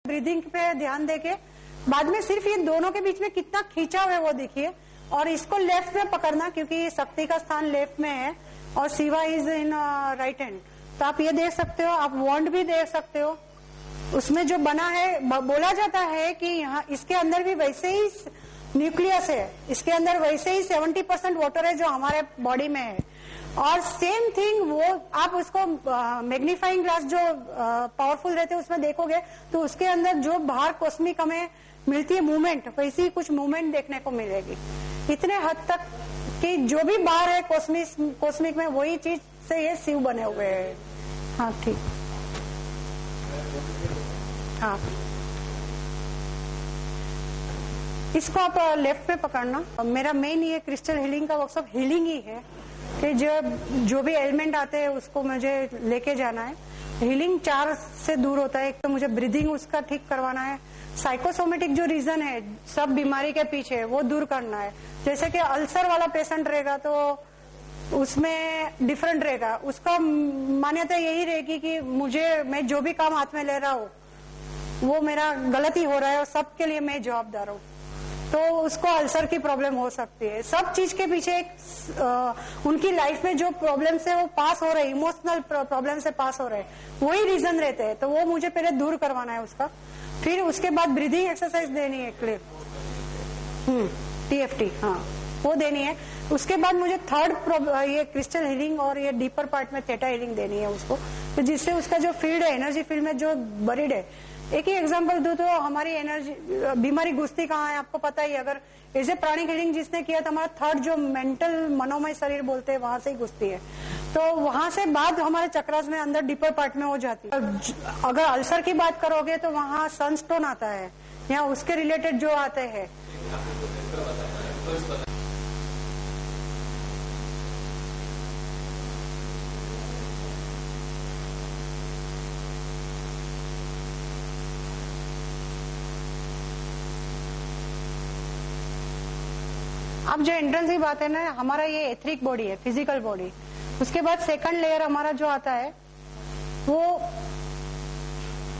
Breathing पे ध्यान देके बाद में सिर्फ ये दोनों के बीच में कितना खींचाव है वो देखिए, और इसको लेफ्ट में पकड़ना क्योंकि शक्ति का स्थान लेफ्ट में है और Shiva is in right hand. तो आप ये देख सकते हो, आप वॉन्ड भी देख सकते हो। उसमें जो बना है, बोला जाता है कि यहाँ इसके अंदर भी वैसे ही न्यूक्लियस है, इसके अंदर वैसे ही 70% वाटर है जो हमारे बॉडी में है। और सेम थिंग वो आप उसको मैग्नीफाइंग ग्लास जो पावरफुल रहते हैं उसमें देखोगे तो उसके अंदर जो बाहर कॉस्मिक हमें मिलती है मूवमेंट, वैसी ही कुछ मूवमेंट देखने को मिलेगी। इतने हद तक कि जो भी बाहर है कॉस्मिक में वही चीज से ये शिव बने हुए हैं। हाँ ठीक, हाँ इसको आप लेफ्ट पे पकड़ना। मेरा मेन ये क्रिस्टल हीलिंग का वर्कशॉप हीलिंग ही है कि जो भी एलिमेंट आते हैं उसको मुझे लेके जाना है। हीलिंग 4 से दूर होता है। एक तो मुझे ब्रीदिंग उसका ठीक करवाना है, साइकोसोमेटिक जो रीजन है सब बीमारी के पीछे वो दूर करना है। जैसे कि अल्सर वाला पेशेंट रहेगा तो उसमें डिफरेंट रहेगा, उसका मान्यता यही रहेगी कि मैं जो भी काम हाथ में ले रहा हूँ वो मेरा गलत ही हो रहा है और सबके लिए मैं जवाबदार हूँ, तो उसको अल्सर की प्रॉब्लम हो सकती है। सब चीज के पीछे एक उनकी लाइफ में जो प्रॉब्लम से वो पास हो रहे, इमोशनल प्रॉब्लम से पास हो रहे, वही रीजन रहते हैं। तो वो मुझे पहले दूर करवाना है उसका। फिर उसके बाद ब्रीदिंग एक्सरसाइज देनी है, क्लियर TFT, हाँ वो देनी है। उसके बाद मुझे थर्ड ये क्रिस्टल हीलिंग और ये डीपर पार्ट में थेटा हीलिंग देनी है उसको, तो जिससे उसका जो फील्ड है, एनर्जी फील्ड में जो बरीड है। एक ही एग्जांपल दूं तो हमारी एनर्जी बीमारी घुसती कहाँ है आपको पता ही। अगर ऐसे प्राणिक हीलिंग जिसने किया तो हमारा थर्ड जो मेंटल मनोमय शरीर बोलते हैं वहां से ही घुसती है, तो वहां से बाद हमारे चक्रास में अंदर डीपर पार्ट में हो जाती है। अगर अल्सर की बात करोगे तो वहां सनस्टोन आता है या उसके रिलेटेड जो आते हैं। अब जो एंट्रेंस की बात है ना, हमारा ये एथरिक बॉडी है, फिजिकल बॉडी। उसके बाद सेकंड लेयर हमारा जो आता है वो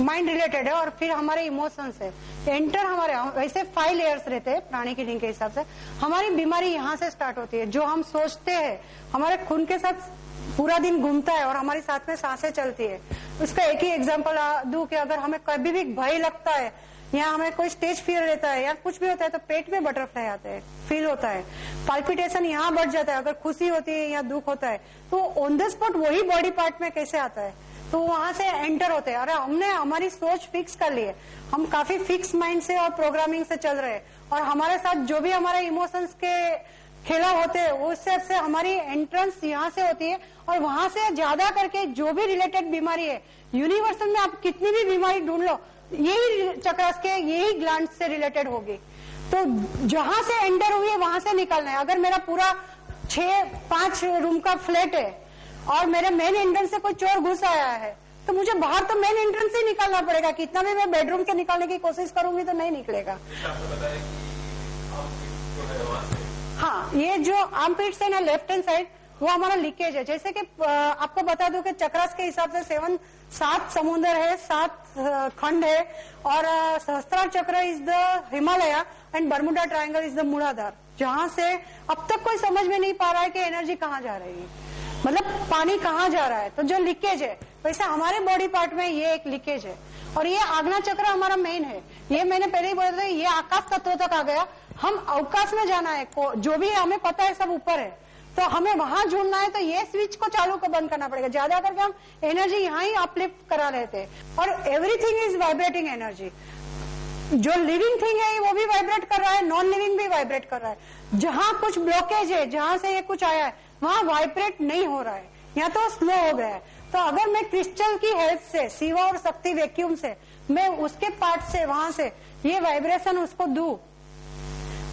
माइंड रिलेटेड है और फिर हमारे इमोशंस है। एंटर हमारे वैसे 5 लेयर्स रहते हैं प्राणी की लिंग के हिसाब से। हमारी बीमारी यहाँ से स्टार्ट होती है। जो हम सोचते हैं हमारे खून के साथ पूरा दिन घूमता है और हमारी साथ में सांसें चलती है। उसका एक ही एग्जाम्पल दूं कि अगर हमें कभी भी भय लगता है या हमें कोई स्टेज फियर रहता है या कुछ भी होता है तो पेट में बटरफ्लाई आते हैं, फील होता है, पाल्पिटेशन यहाँ बढ़ जाता है। अगर खुशी होती है या दुख होता है तो ऑन द स्पॉट वही बॉडी पार्ट में कैसे आता है, तो वहां से एंटर होते हैं। अरे हमने हमारी सोच फिक्स कर ली है, हम काफी फिक्स माइंड से और प्रोग्रामिंग से चल रहे हैं और हमारे साथ जो भी हमारे इमोशंस के खेला होते हैं उससे हमारी एंट्रेंस यहाँ से होती है। और वहां से ज्यादा करके जो भी रिलेटेड बीमारी है यूनिवर्सल में आप कितनी भी बीमारी ढूंढ लो, यही चक्रास के यही ग्लैंड से रिलेटेड होगी। तो जहां से एंटर हुई है वहां से निकलना है। अगर मेरा पूरा 5 रूम का फ्लैट है और मेरे मेन एंट्रेंस से कोई चोर घुस आया है तो मुझे बाहर तो मेन एंट्रेंस से निकलना पड़ेगा। कितना भी मैं बेडरूम से निकलने की कोशिश करूंगी तो नहीं निकलेगा। हाँ, ये जो आर्मपिट से ना लेफ्ट हैंड साइड वो हमारा लीकेज है। जैसे कि आपको बता दूं कि चक्रास के हिसाब से 7 समुद्र है, 7 खंड है और सहस्त्रार चक्र is the Himalaya and Bermuda triangle is the मूलाधार, जहां से अब तक कोई समझ में नहीं पा रहा है कि एनर्जी कहाँ जा रही है, मतलब पानी कहाँ जा रहा है। तो जो लीकेज है वैसे हमारे बॉडी पार्ट में ये एक लीकेज है। और ये आग्ना चक्र हमारा मेन है। ये मैंने पहले ही बोला था, ये आकाश तत्वों तक आ गया। हम अवकाश में जाना है, जो भी हमें पता है सब ऊपर है, तो हमें वहां जुड़ना है। तो ये स्विच को चालू को बंद करना पड़ेगा। ज्यादा करके हम एनर्जी यहाँ ही अपलिफ्ट करा लेते हैं। और एवरीथिंग इज वाइब्रेटिंग एनर्जी। जो लिविंग थिंग है वो भी वाइब्रेट कर रहा है, नॉन लिविंग भी वाइब्रेट कर रहा है। जहां कुछ ब्लॉकेज है, जहां से ये कुछ आया है वहां वाइब्रेट नहीं हो रहा है या तो स्लो हो गया है। तो अगर मैं क्रिस्टल की हेल्प से, शिवा और शक्ति वैक्यूम से, मैं उसके पार्ट से वहां से ये वाइब्रेशन उसको दूं,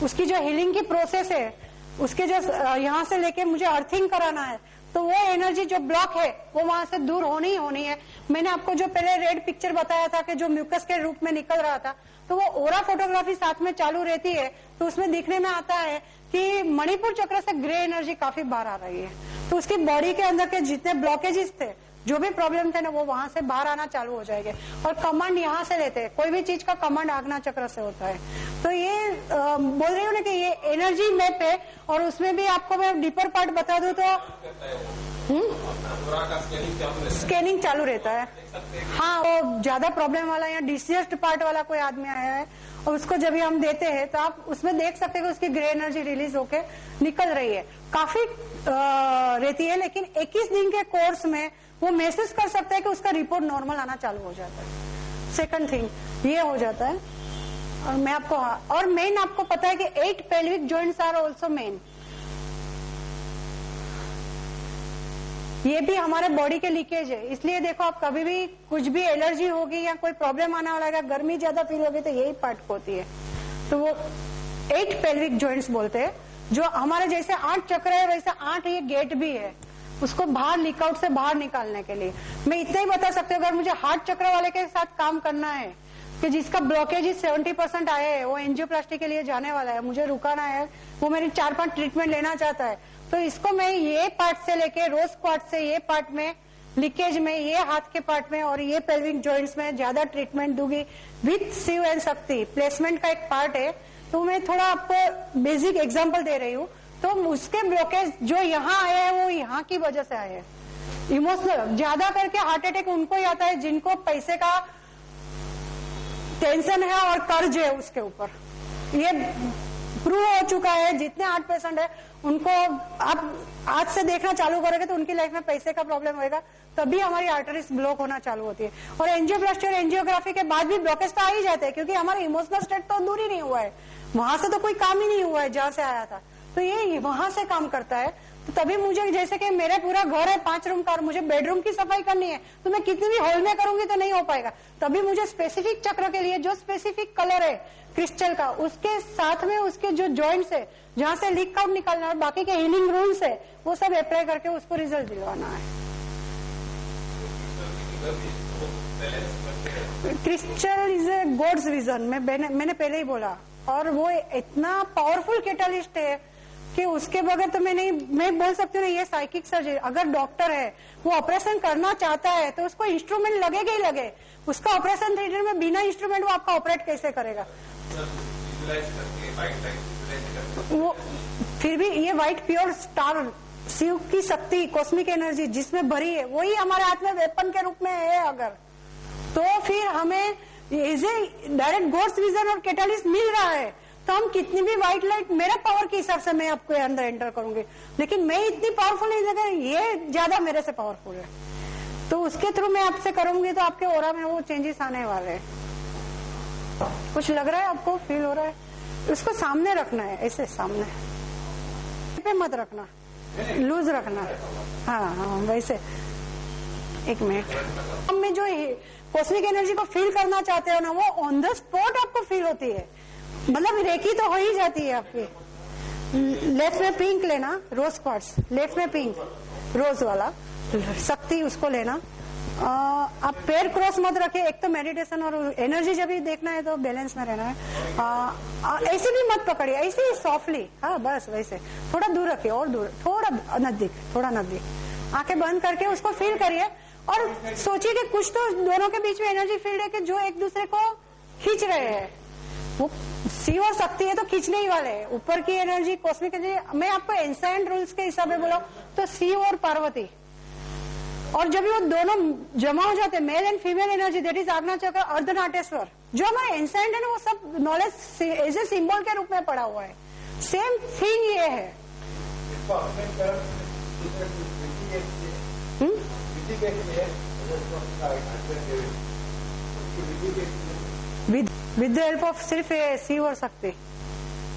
उसकी जो हीलिंग की प्रोसेस है उसके जो यहाँ से लेके मुझे अर्थिंग कराना है, तो वो एनर्जी जो ब्लॉक है वो वहां से दूर होनी ही होनी है। मैंने आपको जो पहले रेड पिक्चर बताया था कि जो म्यूकस के रूप में निकल रहा था, तो वो ओरा फोटोग्राफी साथ में चालू रहती है तो उसमें दिखने में आता है कि मणिपुर चक्र से ग्रे एनर्जी काफी बाहर आ रही है। तो उसकी बॉडी के अंदर के जितने ब्लॉकेजेस थे जो भी प्रॉब्लम थे ना वो वहां से बाहर आना चालू हो जाएंगे। और कमांड यहाँ से लेते हैं, कोई भी चीज का कमांड आज्ञा चक्र से होता है। तो ये बोल रही हूँ ना कि ये एनर्जी मैप है, और उसमें भी आपको मैं डीपर पार्ट बता दूं तो स्कैनिंग चालू रहता है। हाँ, वो ज्यादा प्रॉब्लम वाला या डिसीज्ड पार्ट वाला कोई आदमी आया है और उसको जब भी हम देते हैं तो आप उसमें देख सकते हैं कि उसकी ग्रे एनर्जी रिलीज होके निकल रही है, काफी रहती है, लेकिन 21 दिन के कोर्स में वो महसूस कर सकता है कि उसका रिपोर्ट नॉर्मल आना चालू हो जाता है। सेकंड थिंग ये हो जाता है। और मैं आपको और मेन आपको पता है कि 8 pelvic joints are also main. ये भी हमारे बॉडी के लीकेज है, इसलिए देखो आप कभी भी कुछ भी एलर्जी होगी या कोई प्रॉब्लम आने वाला है, गर्मी ज्यादा फील होगी तो यही पार्ट को होती है। तो वो 8 पेल्विक जॉइंट्स बोलते हैं, जो हमारे जैसे 8 चक्र है वैसे 8 ये गेट भी है उसको बाहर लीकआउट से बाहर निकालने के लिए। मैं इतना ही बता सकती हूँ, अगर मुझे हार्ट चक्र वाले के साथ काम करना है कि जिसका ब्लॉकेज 70% आए है, वो एंजियोप्लास्टी के लिए जाने वाला है, मुझे रुकाना है, वो मेरी 4-5 ट्रीटमेंट लेना चाहता है, तो इसको मैं ये पार्ट से लेके रोज पार्ट से ये पार्ट में लीकेज में, ये हाथ के पार्ट में और ये पेल्विक जॉइंट्स में ज्यादा ट्रीटमेंट दूंगी विथ शिव एंड शक्ति। प्लेसमेंट का एक पार्ट है, तो मैं थोड़ा आपको बेसिक एग्जांपल दे रही हूँ। तो उसके ब्लॉकेज जो यहाँ आए हैं वो यहाँ की वजह से आए हैं। इमोशनल ज्यादा करके हार्ट अटैक उनको ही आता है जिनको पैसे का टेंशन है और कर्ज है उसके ऊपर। ये प्रूव हो चुका है, जितने 8% है उनको आप आज से देखना चालू करोगे तो उनकी लाइफ में पैसे का प्रॉब्लम होएगा, तभी हमारी आर्टरीज ब्लॉक होना चालू होती है। और एंजियोप्लास्टी और एंजियोग्राफी के बाद भी ब्लॉकेज तो आ ही जाते हैं, क्योंकि हमारा इमोशनल स्टेट तो दूर ही नहीं हुआ है, वहां से तो कोई काम ही नहीं हुआ है जहां से आया था, तो ये वहां से काम करता है। तो तभी मुझे जैसे कि मेरा पूरा घर है 5 रूम का और मुझे बेडरूम की सफाई करनी है, तो मैं कितनी भी हॉल में करूंगी तो नहीं हो पाएगा। तभी मुझे स्पेसिफिक चक्र के लिए जो स्पेसिफिक कलर है क्रिस्टल का, उसके साथ में उसके जो जॉइंट्स है जहां से लीक आउट निकालना और बाकी के हीलिंग रूल्स है वो सब अप्लाई करके उसको रिजल्ट दिलवाना है। Crystal is a God's vision, मैंने पहले ही बोला, और वो इतना पावरफुल कैटालिस्ट है कि उसके बगैर तो मैं बोल सकती हूँ ना, ये साइकिक सर्जरी, अगर डॉक्टर है वो ऑपरेशन करना चाहता है तो उसको इंस्ट्रूमेंट लगेगा ही लगे, उसका ऑपरेशन थिएटर में बिना इंस्ट्रूमेंट वो आपका ऑपरेट कैसे करेगा। वो फिर भी ये व्हाइट प्योर स्टार शिव की शक्ति कॉस्मिक एनर्जी जिसमें भरी है वही हमारे हाथ में वेपन के रूप में है, अगर तो फिर हमें डायरेक्ट गॉड्स विजन और कैटालिस्ट मिल रहा है, तो हम कितनी भी व्हाइट लाइट मेरे पावर के हिसाब से मैं आपको अंदर एंटर करूंगी, लेकिन मैं इतनी पावरफुल नहीं लगा, ये ज्यादा मेरे से पावरफुल है, तो उसके थ्रू मैं आपसे करूंगी तो आपके ऑरा में वो चेंजेस आने वाले हैं। कुछ लग रहा है आपको, फील हो रहा है? उसको सामने रखना है, ऐसे सामने पे मत रखना, लूज रखना। हाँ हाँ वैसे। एक मिनट, हम में जो कॉस्मिक एनर्जी को फील करना चाहते हो ना, वो ऑन द स्पॉट आपको फील होती है, मतलब रेकी तो हो ही जाती है आपकी। लेफ्ट में पिंक लेना, रोज क्वार्ट्स, लेफ्ट में पिंक रोज वाला शक्ति, उसको लेना। आप पैर क्रॉस मत रखिए, एक तो मेडिटेशन और एनर्जी जब भी देखना है तो बैलेंस में रहना है। ऐसे भी मत पकड़िए, ऐसे ही सॉफ्टली, हाँ बस वैसे, थोड़ा दूर रखिए और दूर, थोड़ा नजदीक, थोड़ा नजदीक। आंखें बंद करके उसको फील करिए और सोचिए कि कुछ तो दोनों के बीच में एनर्जी फील्ड है कि जो एक दूसरे को खींच रहे हैं। वो शिव और शक्ति है तो खींचने ही वाले हैं, ऊपर की एनर्जी कॉस्मिक एनर्जी। मैं आपको एंसाइंट रूल्स के हिसाब से बोला तो शिव और पार्वती, और जब वो दोनों जमा हो जाते, male and female energy, that is आज्ञा चक्र, अर्धनाटेश्वर, जो हमारा एंसाइंट है ना, वो सब नॉलेज एज ए सिंबल के रूप में पड़ा हुआ है। सेम थिंग ये है। विद द हेल्प ऑफ सिर्फ शिव और शक्ति,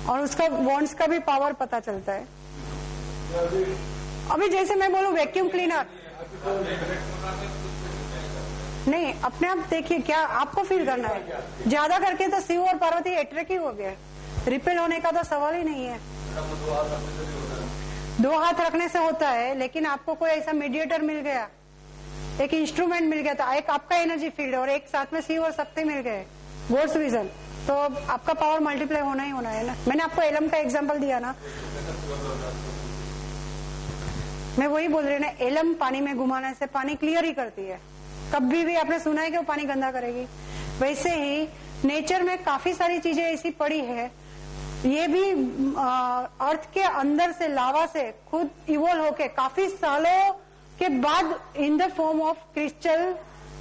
और उसका बॉन्ड्स का भी पावर पता चलता है। अभी जैसे मैं बोलूं वैक्यूम क्लीनर, नहीं अपने आप देखिए क्या आपको फील करना है। ज्यादा करके तो शिव और पार्वती अट्रैक्टिव हो गया, रिपेल होने का तो सवाल ही नहीं है। 2 हाथ रखने से होता है, लेकिन आपको कोई ऐसा मीडिएटर मिल गया, एक इंस्ट्रूमेंट मिल गया, तो एक आपका एनर्जी फील्ड और एक साथ में शिव और शक्ति मिल गए, गॉड्स विजन, तो आपका पावर मल्टीप्लाई होना ही होना है ना। मैंने आपको एलम का एग्जांपल दिया ना। मैं वही बोल रही हूँ ना, एलम पानी में घुमाने से पानी क्लियर ही करती है। कभी भी आपने सुना है कि वो पानी गंदा करेगी? वैसे ही नेचर में काफी सारी चीजें ऐसी पड़ी है, ये भी अर्थ के अंदर से, लावा से खुद इवोल्व होके काफी सालों के बाद in the form of crystal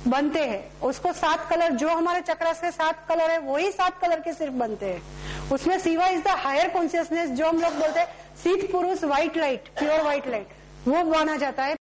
बनते हैं। उसको 7 कलर, जो हमारे चक्रास के 7 कलर है, वही 7 कलर के सिर्फ बनते हैं। उसमें Shiva is the higher consciousness, जो हम लोग बोलते हैं सिद्ध पुरुष white light, pure white light, वो माना जाता है।